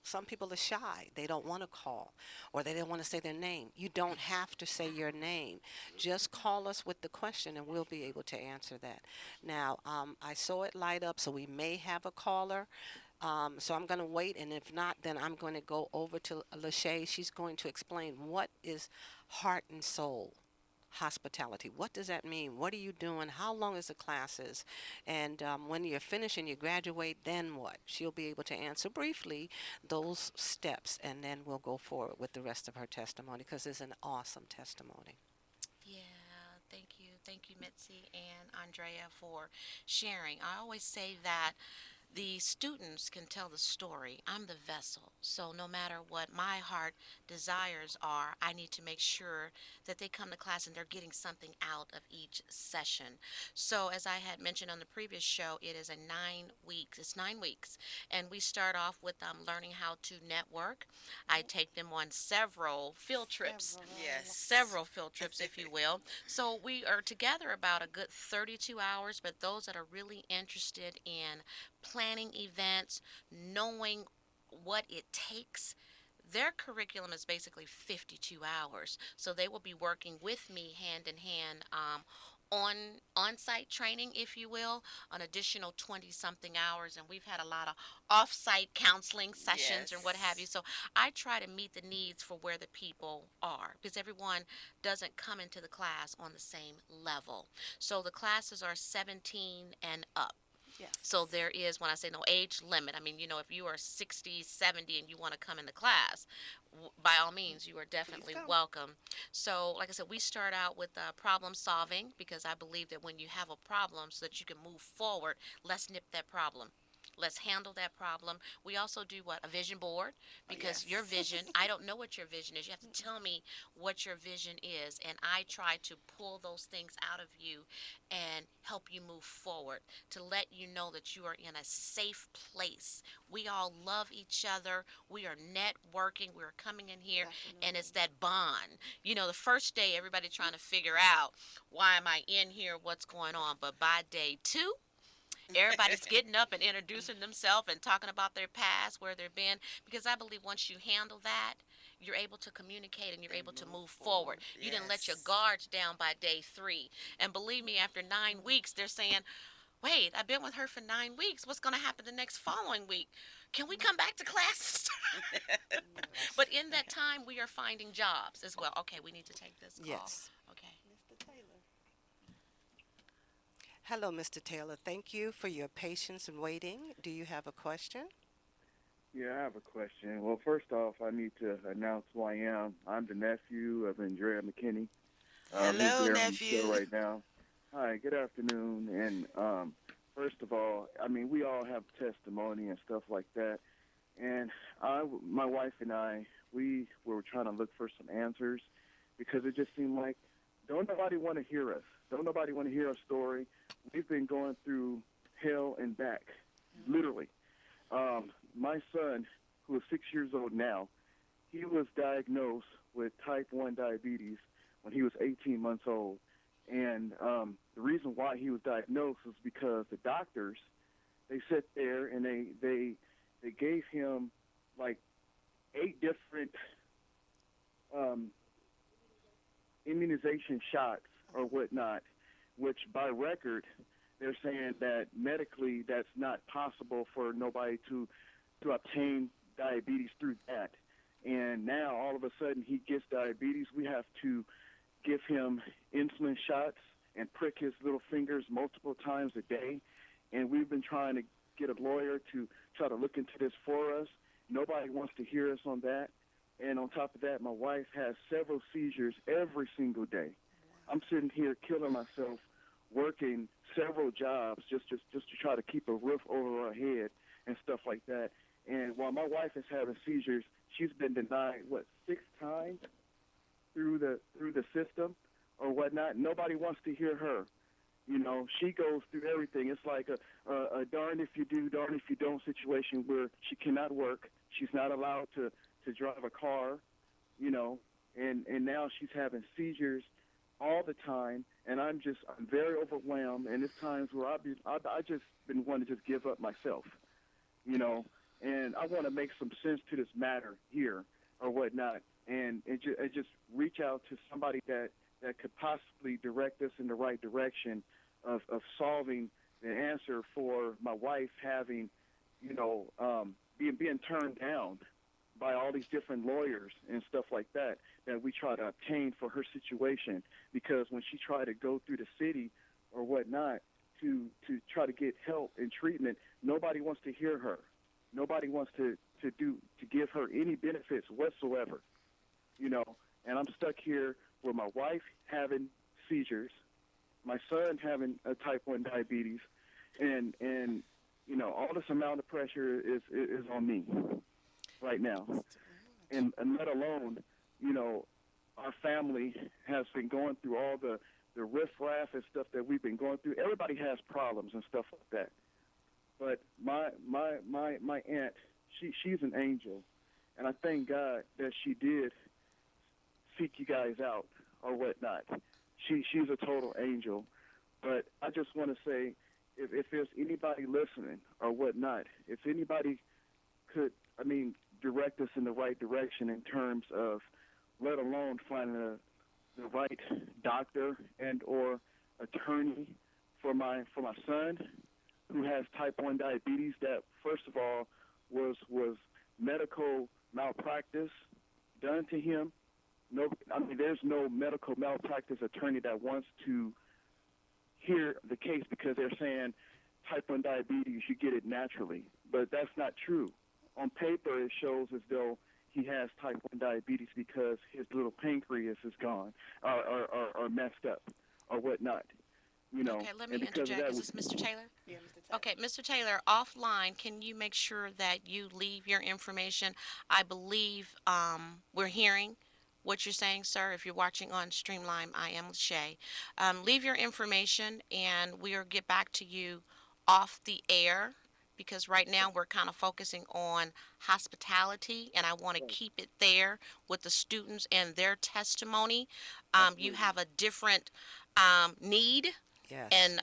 Speaker 2: some people are shy. They don't want to call or they don't want to say their name. You don't have to say your name. Just call us with the question and we'll be able to answer that. Now, I saw it light up, so we may have a caller. So I'm going to wait, and if not, then I'm going to go over to Lachey. She's going to explain what is heart and soul hospitality. What does that mean? What are you doing? How long is the classes? And when you're finished and you graduate, then what? She'll be able to answer briefly those steps, and then we'll go forward with the rest of her testimony because it's an awesome testimony.
Speaker 4: Yeah, thank you. Thank you, Mitzi and Andrea, for sharing. I always say that the students can tell the story. I'm the vessel. So no matter what my heart desires are, I need to make sure that they come to class and they're getting something out of each session. So as I had mentioned on the previous show, it is a 9 weeks. It's 9 weeks, and we start off with learning how to network. I take them on several field trips,
Speaker 5: Yes.
Speaker 4: several field trips, if you will. So we are together about a good 32 hours, but those that are really interested in planning events, knowing what it takes, their curriculum is basically 52 hours. So they will be working with me hand in hand on-site training, if you will, an additional 20 something hours, and we've had a lot of off-site counseling sessions and what have you.
Speaker 5: Yes.
Speaker 4: So I try to meet the needs for where the people are, because everyone doesn't come into the class on the same level. So the classes are 17 and up.
Speaker 6: Yes.
Speaker 4: So there is, when I say no age limit, I mean, if you are 60, 70 and you want to come in the class, by all means, you are definitely
Speaker 6: come.
Speaker 4: welcome. So, like I said, we start out with problem solving, because I believe that when you have a problem, so that you can move forward, let's nip that problem. Let's handle that problem. We also do what? A vision board, because
Speaker 5: Yes.
Speaker 4: your vision, I don't know what your vision is. You have to tell me what your vision is, and I try to pull those things out of you and help you move forward, to let you know that you are in a safe place. We all love each other. We are networking. We're coming in here, and it's that bond. The first day, everybody trying to figure out, why am I in here? What's going on? But by day 2, everybody's getting up and introducing themselves and talking about their past, where they've been, because I believe once you handle that, you're able to communicate and you're able to move forward. You didn't let your
Speaker 5: Yes.
Speaker 4: guards down by day 3. And believe me, after 9 weeks, they're saying, wait, I've been with her for 9 weeks. What's going to happen the next following week? Can we come back to class? But in that time, we are finding jobs as well. Okay, we need to take this call.
Speaker 2: Yes.
Speaker 4: Okay.
Speaker 6: Mr. Taylor.
Speaker 2: Hello, Mr. Taylor. Thank you for your patience and waiting. Do you have a question?
Speaker 10: Yeah, I have a question. Well, first off, I need to announce who I am. I'm the nephew of Andrea McKinney. Who's
Speaker 5: Hello,
Speaker 10: here on the
Speaker 5: nephew.
Speaker 10: show right now. Hi, good afternoon. And first of all, I mean, we all have testimony and stuff like that. And my wife and I, we were trying to look for some answers, because it just seemed like don't nobody want to hear us. Don't nobody want to hear our story. We've been going through hell and back, literally. My son, who is 6 years old now, he was diagnosed with type 1 diabetes when he was 18 months old. And the reason why he was diagnosed was because the doctors, they sat there and they gave him like 8 different immunization shots or whatnot, which by record, they're saying that medically that's not possible for nobody to obtain diabetes through that. And now all of a sudden he gets diabetes. We have to give him insulin shots and prick his little fingers multiple times a day. And we've been trying to get a lawyer to try to look into this for us. Nobody wants to hear us on that. And on top of that, my wife has several seizures every single day. I'm sitting here killing myself, working several jobs just to try to keep a roof over our head and stuff like that. And while my wife is having seizures, she's been denied 6 times through the system or whatnot. Nobody wants to hear her. She goes through everything. It's like a darn if you do, darn if you don't situation where she cannot work. She's not allowed to drive a car, and now she's having seizures all the time, and I'm very overwhelmed, and it's times where I just been wanting to just give up myself, and I want to make some sense to this matter here or whatnot, and just reach out to somebody that could possibly direct us in the right direction of solving the answer for my wife having, being turned down by all these different lawyers and stuff like that we try to obtain for her situation. Because when she tried to go through the city or whatnot to try to get help and treatment, nobody wants to hear her. Nobody wants to give her any benefits whatsoever, And I'm stuck here with my wife having seizures, my son having a type 1 diabetes, and all this amount of pressure is on me right now, and let alone, our family has been going through all the riffraff and stuff that we've been going through. Everybody has problems and stuff like that. But my aunt, she's an angel, and I thank God that she did seek you guys out or whatnot. She's a total angel. But I just want to say, if there's anybody listening or whatnot, if anybody could, direct us in the right direction in terms of, let alone finding the right doctor and or attorney for my son who has type 1 diabetes, that first of all was medical malpractice done to him. No, there's no medical malpractice attorney that wants to hear the case because they're saying type 1 diabetes, you get it naturally. But that's not true. On paper, it shows as though he has type 1 diabetes because his little pancreas is gone or messed up or whatnot.
Speaker 4: Okay, let me interject. Is this Mr. Taylor?
Speaker 6: Yeah, Mr. Taylor.
Speaker 4: Okay, Mr. Taylor, offline, can you make sure that you leave your information? I believe we're hearing what you're saying, sir. If you're watching on Streamline, I am Lachey. Leave your information, and we'll get back to you off the air, because right now we're kind of focusing on hospitality, and I want to keep it there with the students and their testimony. You have a different need,
Speaker 2: Yes.
Speaker 4: and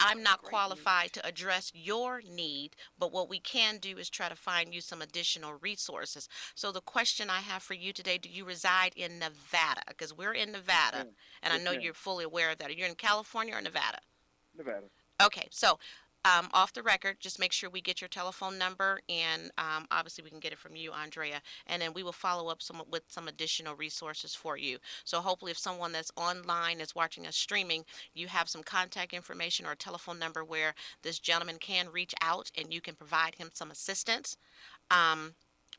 Speaker 4: I'm not qualified to address your need, but what we can do is try to find you some additional resources. So the question I have for you today, do you reside in Nevada? Because we're in Nevada, and I know you're fully aware of that. Are you in California or Nevada?
Speaker 10: Nevada.
Speaker 4: Okay, so off the record, just make sure we get your telephone number, and obviously we can get it from you, Andrea, and then we will follow up with some additional resources for you. So hopefully if someone that's online is watching us streaming, you have some contact information or a telephone number where this gentleman can reach out and you can provide him some assistance,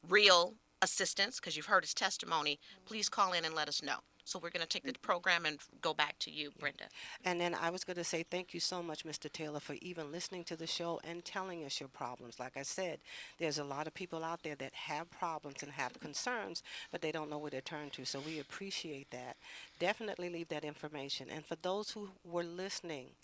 Speaker 4: real assistance, because you've heard his testimony. Please call in and let us know. So we're going to take the program and go back to you, Brenda.
Speaker 2: And then I was going to say thank you so much, Mr. Taylor, for even listening to the show and telling us your problems. Like I said, there's a lot of people out there that have problems and have concerns, but they don't know where to turn to. So we appreciate that. Definitely leave that information. And for those who were listening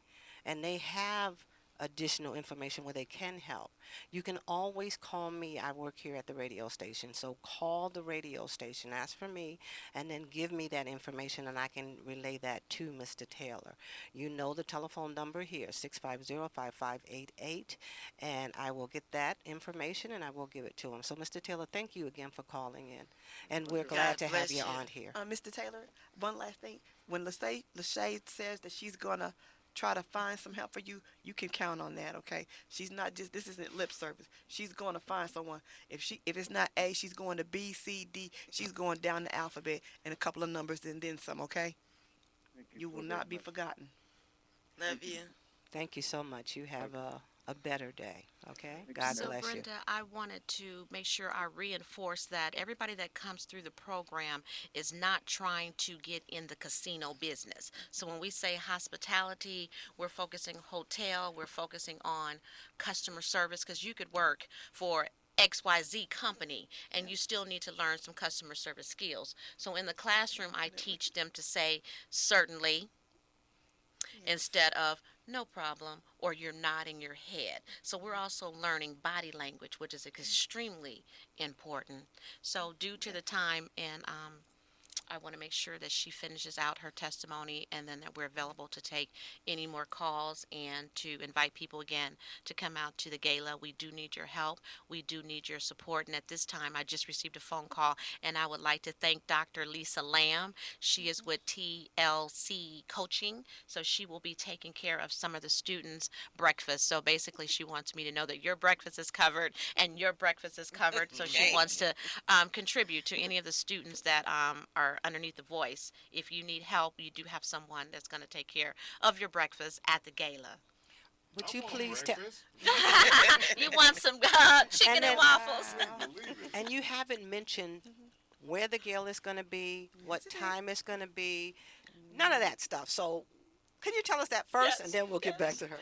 Speaker 2: and they have additional information where they can help, you can always call me. I work here at the radio station, so call the radio station, ask for me, and then give me that information, and I can relay that to Mr. Taylor. You know the telephone number here, 650-5588, and I will get that information and I will give it to him. So Mr. Taylor, thank you again for calling in, and we're glad to have
Speaker 5: bless
Speaker 2: you
Speaker 5: you.
Speaker 2: on here.
Speaker 6: Mr. Taylor, one last thing. When Lachey says that she's going to try to find some help for you, you can count on that, okay? She's not just, this isn't lip service. She's going to find someone. If it's not A, she's going to B, C, D. She's going down the alphabet and a couple of numbers and then some, okay? You will not be forgotten.
Speaker 5: Love you.
Speaker 2: Thank you so much. You have a better day, okay? God
Speaker 4: So
Speaker 2: bless you.
Speaker 4: Brenda, I wanted to make sure I reinforce that everybody that comes through the program is not trying to get in the casino business. So when we say hospitality, we're focusing hotel, we're focusing on customer service, because you could work for XYZ company and you still need to learn some customer service skills. So in the classroom, I teach them to say certainly instead of no problem, or you're nodding your head. So we're also learning body language, which is extremely important. So due to the time, and I want to make sure that she finishes out her testimony, and then that we're available to take any more calls and to invite people again to come out to the gala. We do need your help. We do need your support. And at this time, I just received a phone call, and I would like to thank Dr. Lisa Lamb. She is with TLC Coaching, so she will be taking care of some of the students' breakfast. So basically, she wants me to know that your breakfast is covered and your breakfast is covered. So she wants to contribute to any of the students that are underneath the voice. If you need help, you do have someone that's going to take care of your breakfast at the gala.
Speaker 2: Would you please tell?
Speaker 4: You want some chicken and
Speaker 2: then,
Speaker 4: waffles?
Speaker 2: And you haven't mentioned where the gala is going to be, what time it's going to be, none of that stuff. So can you tell us that first, and then we'll get back to her.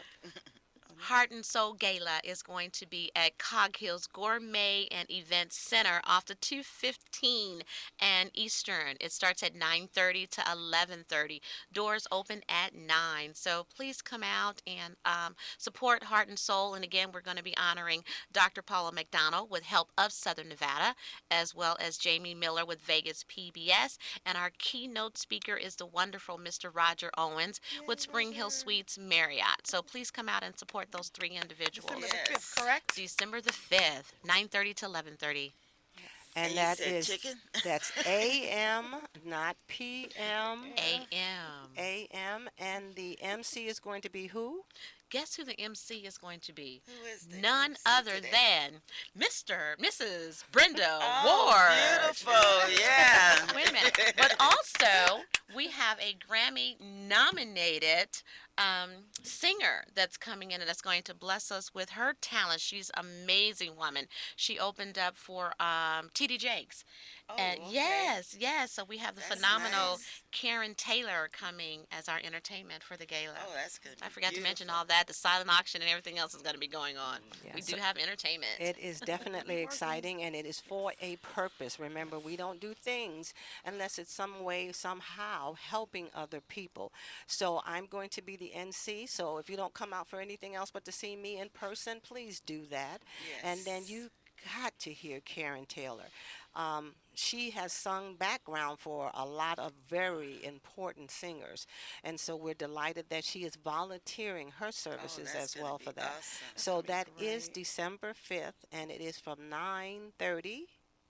Speaker 4: Heart and Soul Gala is going to be at Cog Hills Gourmet and Event Center off the 215 and Eastern. It starts at 9:30 to 11:30. Doors open at 9. So please come out and support Heart and Soul. And again, we're going to be honoring Dr. Paula McDonald with help of Southern Nevada, as well as Jamie Miller with Vegas PBS. And our keynote speaker is the wonderful Mr. Roger Owens with Spring Hill Suites Marriott. So please come out and support those three individuals.
Speaker 6: December the 5th,
Speaker 5: Yes.
Speaker 6: correct?
Speaker 4: December the 5th, 9:30 to 11:30.
Speaker 2: And
Speaker 5: you
Speaker 2: that
Speaker 5: said
Speaker 2: is
Speaker 5: chicken?
Speaker 2: that's AM, not PM.
Speaker 4: A.M.
Speaker 2: AM, and the MC is going to be who?
Speaker 4: Guess who the MC is going to be?
Speaker 5: Who is the
Speaker 4: None
Speaker 5: MC
Speaker 4: other
Speaker 5: today?
Speaker 4: than Mrs. Brenda
Speaker 5: Oh,
Speaker 4: Ward.
Speaker 5: beautiful. Yeah.
Speaker 4: Wait a minute. But also, we have a Grammy nominated singer that's coming in and that's going to bless us with her talent. She's an amazing woman. She opened up for T.D. Jakes.
Speaker 5: Oh,
Speaker 4: And
Speaker 5: okay.
Speaker 4: yes. So we have the
Speaker 5: That's
Speaker 4: phenomenal
Speaker 5: nice.
Speaker 4: Karen Taylor coming as our entertainment for the gala.
Speaker 5: Oh, that's good.
Speaker 4: I forgot to mention all that. The silent auction and everything else is going to be going on.
Speaker 2: Yeah,
Speaker 4: We
Speaker 2: so
Speaker 4: do have entertainment.
Speaker 2: it is definitely exciting, and it is for a purpose. Remember, we don't do things unless it's some way, somehow helping other people. So I'm going to be the NC. So if you don't come out for anything else but to see me in person, please do that. And then
Speaker 5: Yes.
Speaker 2: you got to hear Karen Taylor. She has sung background for a lot of very important singers, and so we're delighted that she is volunteering her services
Speaker 5: Oh, that's
Speaker 2: as well
Speaker 5: gonna
Speaker 2: for
Speaker 5: be
Speaker 2: that.
Speaker 5: awesome.
Speaker 2: So that is
Speaker 6: great.
Speaker 2: December 5th, and it is from 9:30.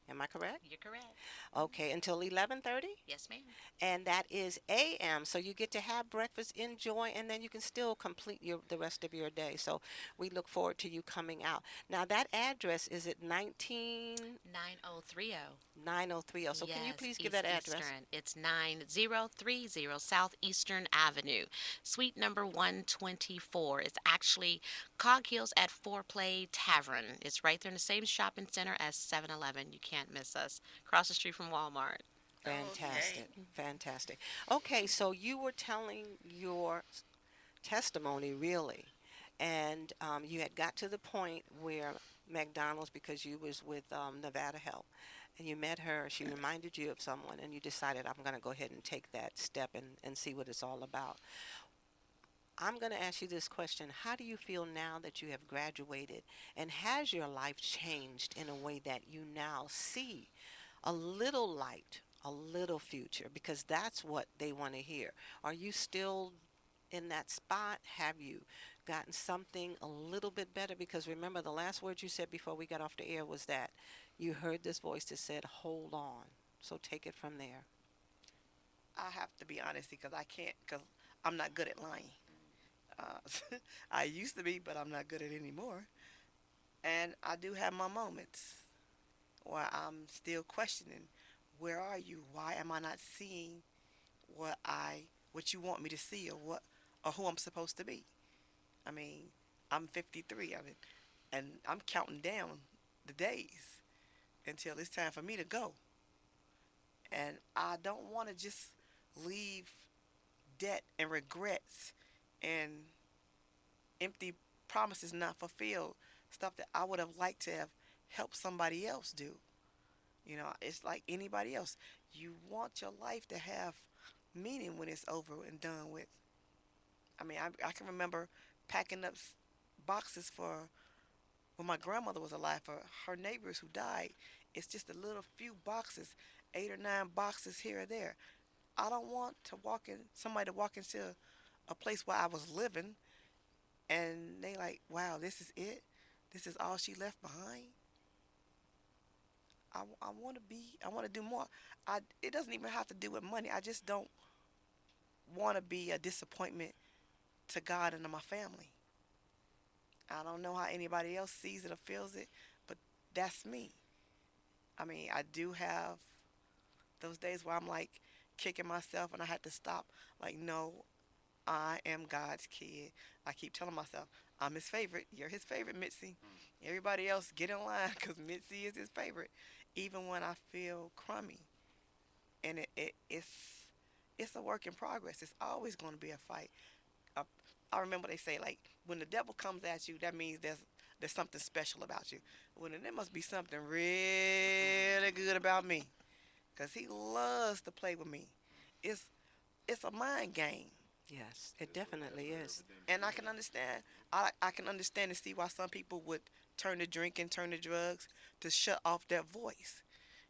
Speaker 2: Am I correct?
Speaker 4: You're correct.
Speaker 2: Okay, until 11:30,
Speaker 4: Yes, ma'am.
Speaker 2: and that is AM. So you get to have breakfast, enjoy, and then you can still complete the rest of your day. So we look forward to you coming out. Now that address is at
Speaker 4: 9030.
Speaker 2: 9030. So can you
Speaker 4: Yes,
Speaker 2: please give
Speaker 4: East
Speaker 2: that address?
Speaker 4: Eastern. It's 9030 Southeastern Avenue, suite number 124. It's actually Cog Hills at Foreplay Tavern. It's right there in the same shopping center as 7-Eleven. You can't miss us. Across the street from Walmart.
Speaker 2: Fantastic. Fantastic. Okay, so you were telling your testimony really, and you had got to the point where McDonald's, because you was with Nevada Health, and you met her, she reminded you of someone, and you decided, I'm going to go ahead and take that step and see what it's all about. I'm going to ask you this question. How do you feel now that you have graduated, and has your life changed in a way that you now see a little light, a little future? Because that's what they want to hear. Are you still in that spot? Have you gotten something a little bit better? Because remember, the last word you said before we got off the air was that you heard this voice that said, hold on. So take it from there.
Speaker 6: I have to be honest because I can't, because I'm not good at lying. I used to be, but I'm not good at it anymore. And I do have my moments where I'm still questioning, where are you? Why am I not seeing what you want me to see, or who I'm supposed to be? I mean, I'm 53. And I'm counting down the days until it's time for me to go. And I don't want to just leave debt and regrets and empty promises not fulfilled, stuff that I would have liked to have helped somebody else do. You know, it's like anybody else. You want your life to have meaning when it's over and done with. I mean, I can remember packing up boxes for when my grandmother was alive for her neighbors who died. It's just a little few boxes, 8 or 9 boxes here or there. I don't want somebody to walk into a place where I was living and they like, wow, this is it? This is all she left behind? I want to do more. It doesn't even have to do with money. I just don't want to be a disappointment to God and to my family. I don't know how anybody else sees it or feels it, but that's me. I mean, I do have those days where I'm like kicking myself and I had to stop. Like, no, I am God's kid. I keep telling myself, I'm his favorite. You're his favorite, Mitzi. Everybody else, get in line because Mitzi is his favorite. Even when I feel crummy. And it's a work in progress. It's always going to be a fight. I remember they say like when the devil comes at you, that means there's something special about you. Well, then there must be something really good about me, cause he loves to play with me. It's it's a mind game,
Speaker 2: Yes, it definitely is.
Speaker 6: and I can understand. I can understand and see why some people would turn to drinking, turn to drugs to shut off their voice,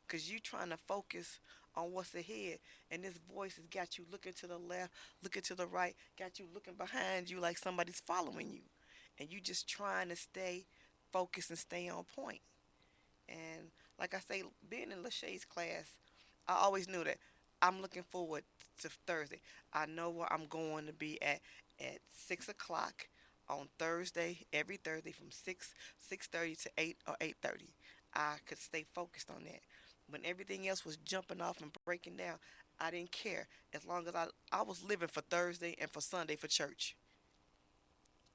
Speaker 6: cause you trying to focus on what's ahead, and this voice has got you looking to the left, looking to the right, got you looking behind you like somebody's following you, and you just trying to stay focused and stay on point. And like I say, being in Lachey's class, I always knew that I'm looking forward to Thursday. I know where I'm going to be at 6 o'clock on Thursday, every Thursday from 6:30 to 8 or 8:30. I could stay focused on that. When everything else was jumping off and breaking down, I didn't care as long as I was living for Thursday and for Sunday for church.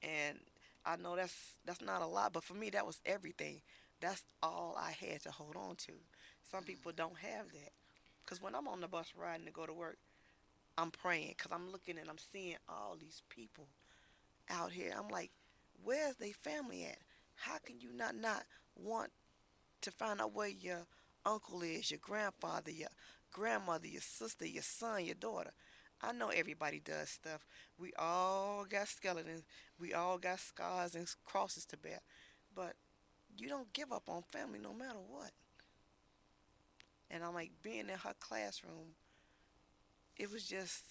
Speaker 6: And I know that's not a lot, but for me that was everything. That's all I had to hold on to. Some people don't have that. Cause when I'm on the bus riding to go to work, I'm praying because I'm looking and I'm seeing all these people out here. I'm like, where's their family at? How can you not want to find out where your uncle is, your grandfather, your grandmother, your sister, your son, your daughter? I know everybody does stuff. We all got skeletons. We all got scars and crosses to bear. But you don't give up on family no matter what. And I'm like, being in her classroom, it was just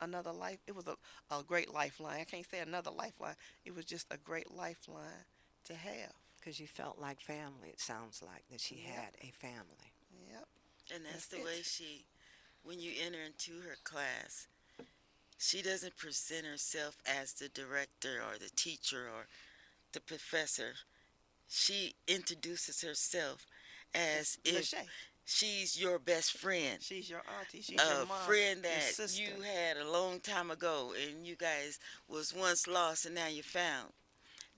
Speaker 6: another life. It was a great lifeline. I can't say another lifeline. It was just a great lifeline to have.
Speaker 2: Because you felt like family, it sounds like, that she
Speaker 6: Yep.
Speaker 2: had a family.
Speaker 6: Yep.
Speaker 5: And that's
Speaker 6: That's
Speaker 5: the way
Speaker 6: it.
Speaker 5: when you enter into her class, she doesn't present herself as the director or the teacher or the professor. She introduces herself as if
Speaker 6: Lachey,
Speaker 5: she's your best friend,
Speaker 6: she's your auntie. She's
Speaker 5: a
Speaker 6: your mom.
Speaker 5: friend
Speaker 6: Your
Speaker 5: that
Speaker 6: sister.
Speaker 5: you had a long time ago and you guys was once lost and now you're found.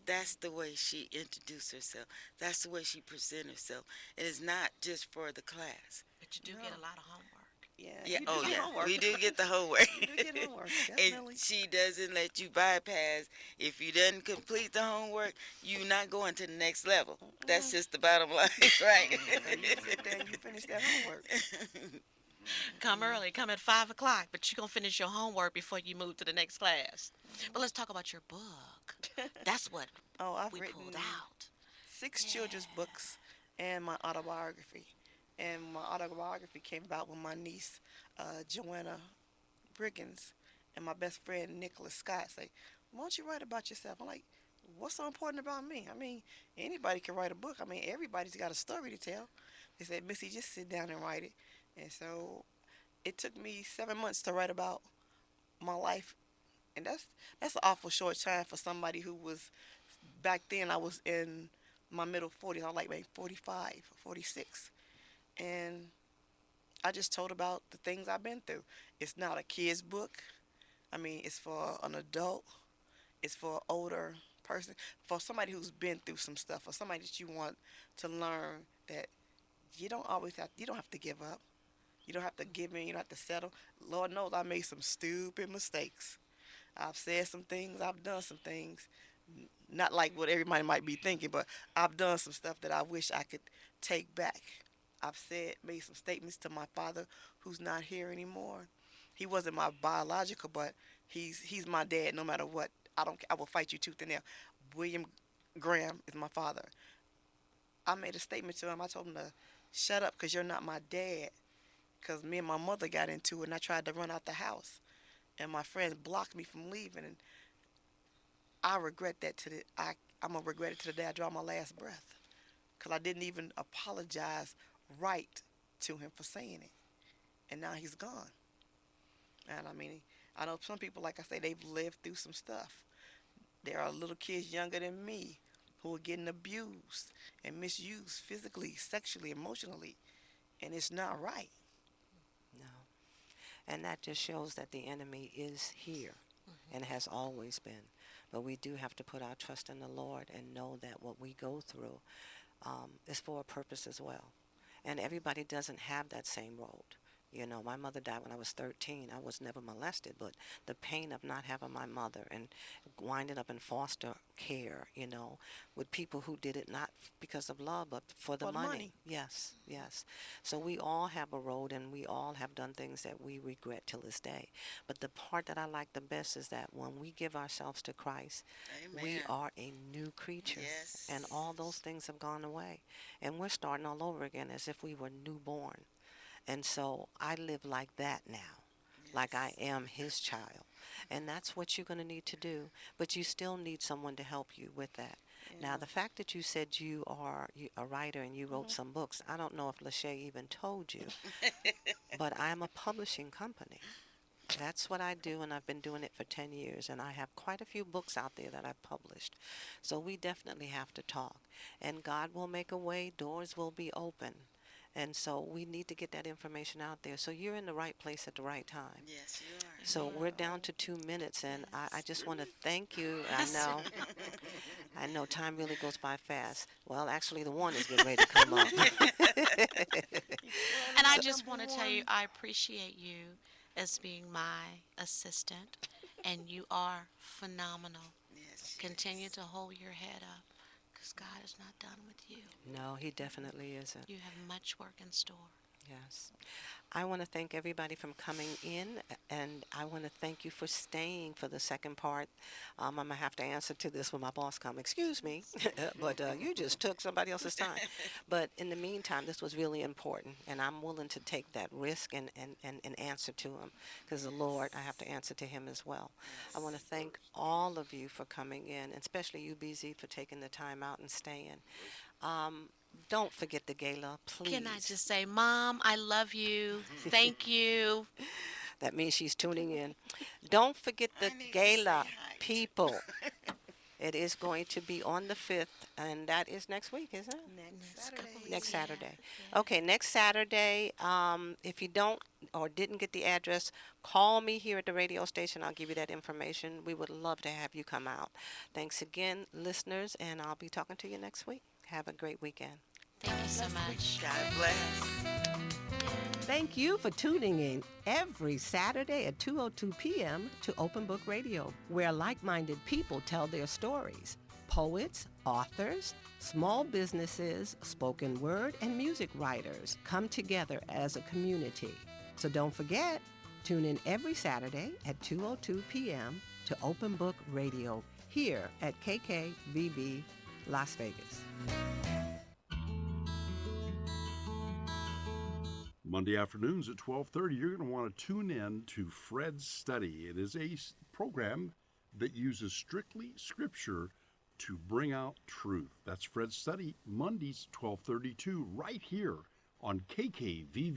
Speaker 5: That's the way she introduced herself. That's the way she present herself. It is not just for the class.
Speaker 4: But you do
Speaker 6: No.
Speaker 4: get a lot of homework.
Speaker 6: Yeah.
Speaker 5: Yeah,
Speaker 6: You do
Speaker 5: oh
Speaker 6: get
Speaker 5: yeah,
Speaker 6: homework.
Speaker 5: we do get the homework.
Speaker 6: You do get homework.
Speaker 5: And
Speaker 6: Definitely.
Speaker 5: she doesn't let you bypass. If you didn't complete the homework, you're not going to the next level. That's just the bottom line, right?
Speaker 6: So you sit there and you finish that homework.
Speaker 4: Come early, come at 5 o'clock, but you're going to finish your homework before you move to the next class. But let's talk about your book. That's what
Speaker 6: Oh, I've
Speaker 4: we
Speaker 6: written
Speaker 4: pulled out.
Speaker 6: 6 children's books and my autobiography. And my autobiography came about when my niece, Joanna Briggins, and my best friend, Nicholas Scott, say, why don't you write about yourself? I'm like, what's so important about me? I mean, anybody can write a book. I mean, everybody's got a story to tell. They said, Missy, just sit down and write it. And so it took me 7 months to write about my life. And that's an awful short time for somebody who was, back then I was in my middle 40s. I was like maybe 45 or 46. And I just told about the things I've been through. It's not a kid's book. I mean, it's for an adult. It's for an older person, for somebody who's been through some stuff, or somebody that you want to learn that you don't have to give up. You don't have to give in. You don't have to settle. Lord knows I made some stupid mistakes. I've said some things. I've done some things. Not like what everybody might be thinking, but I've done some stuff that I wish I could take back. Made some statements to my father who's not here anymore. He wasn't my biological, but he's my dad no matter what. I will fight you tooth and nail. William Graham is my father. I made a statement to him. I told him to shut up because you're not my dad. Because me and my mother got into it and I tried to run out the house. And my friends blocked me from leaving. And I regret that I'm going to regret it to the day I draw my last breath. Because I didn't even apologize right to him for saying it. And now he's gone. And I mean, I know some people, like I say, they've lived through some stuff. There are little kids younger than me who are getting abused and misused physically, sexually, emotionally. And it's not right.
Speaker 2: No. And that just shows that the enemy is here and has always been. But we do have to put our trust in the Lord and know that what we go through is for a purpose as well. And everybody doesn't have that same road. You know, my mother died when I was 13. I was never molested, but the pain of not having my mother and winding up in foster care, you know, with people who did it not because of love, but for the
Speaker 6: For the
Speaker 2: money.
Speaker 6: money.
Speaker 2: Yes, yes. So we all have a road and we all have done things that we regret till this day. But the part that I like the best is that when we give ourselves to Christ, we
Speaker 5: Amen.
Speaker 2: are a new creature.
Speaker 5: Yes.
Speaker 2: And all those things have gone away. And we're starting all over again as if we were newborn. And so I live like that now, like I
Speaker 5: Yes.
Speaker 2: am his child. And that's what you're going to need to do. But you still need someone to help you with that. Now,
Speaker 5: Yeah.
Speaker 2: the fact that you said you are a writer and you wrote some books, I don't know if Lachey even told you, but I'm a publishing company. That's what I do, and I've been doing it for 10 years, and I have quite a few books out there that I've published. So we definitely have to talk. And God will make a way, doors will be open. And so we need to get that information out there. So you're in the right place at the right time.
Speaker 5: Yes, you are.
Speaker 2: So we're down to 2 minutes, and I just want to thank you. I know time really goes by fast. Well, actually, the one is getting ready to come up.
Speaker 4: And I just want to tell you, I appreciate you as being my assistant, and you are phenomenal.
Speaker 5: Yes.
Speaker 4: Continue to hold your head up, because God is not done with you.
Speaker 2: No, he definitely isn't.
Speaker 4: You have much work in store.
Speaker 2: Yes. I want to thank everybody from coming in, and I want to thank you for staying for the second part. I'm going to have to answer to this when my boss comes. Excuse me, but you just took somebody else's time. But in the meantime, this was really important, and I'm willing to take that risk and answer to him, because the Lord, I have to answer to him as well. I want to thank all of you for coming in, and especially you, BZ, for taking the time out and staying. Don't forget the gala, please.
Speaker 4: Can I just say, Mom, I love you. Thank you.
Speaker 2: That means she's tuning in. Don't forget the
Speaker 5: I need to
Speaker 2: gala,
Speaker 5: say hi, too.
Speaker 2: people. It is going to be on the 5th, and that is next week, isn't it?
Speaker 4: Next couple weeks,
Speaker 2: Next
Speaker 4: yeah,
Speaker 2: Saturday.
Speaker 4: yeah.
Speaker 2: Okay, next Saturday. If you don't or didn't get the address, call me here at the radio station. I'll give you that information. We would love to have you come out. Thanks again, listeners, and I'll be talking to you next week. Have a great weekend.
Speaker 4: Thank you so much.
Speaker 5: God bless.
Speaker 7: Thank you for tuning in every Saturday at 2:02 p.m. to Open Book Radio, where like-minded people tell their stories. Poets, authors, small businesses, spoken word, and music writers come together as a community. So don't forget, tune in every Saturday at 2:02 p.m. to Open Book Radio here at KKVV Las Vegas.
Speaker 1: Monday afternoons at 12:30, you're going to want to tune in to Fred's Study. It is a program that uses strictly scripture to bring out truth. That's Fred's Study, Mondays 12:32, right here on KKVV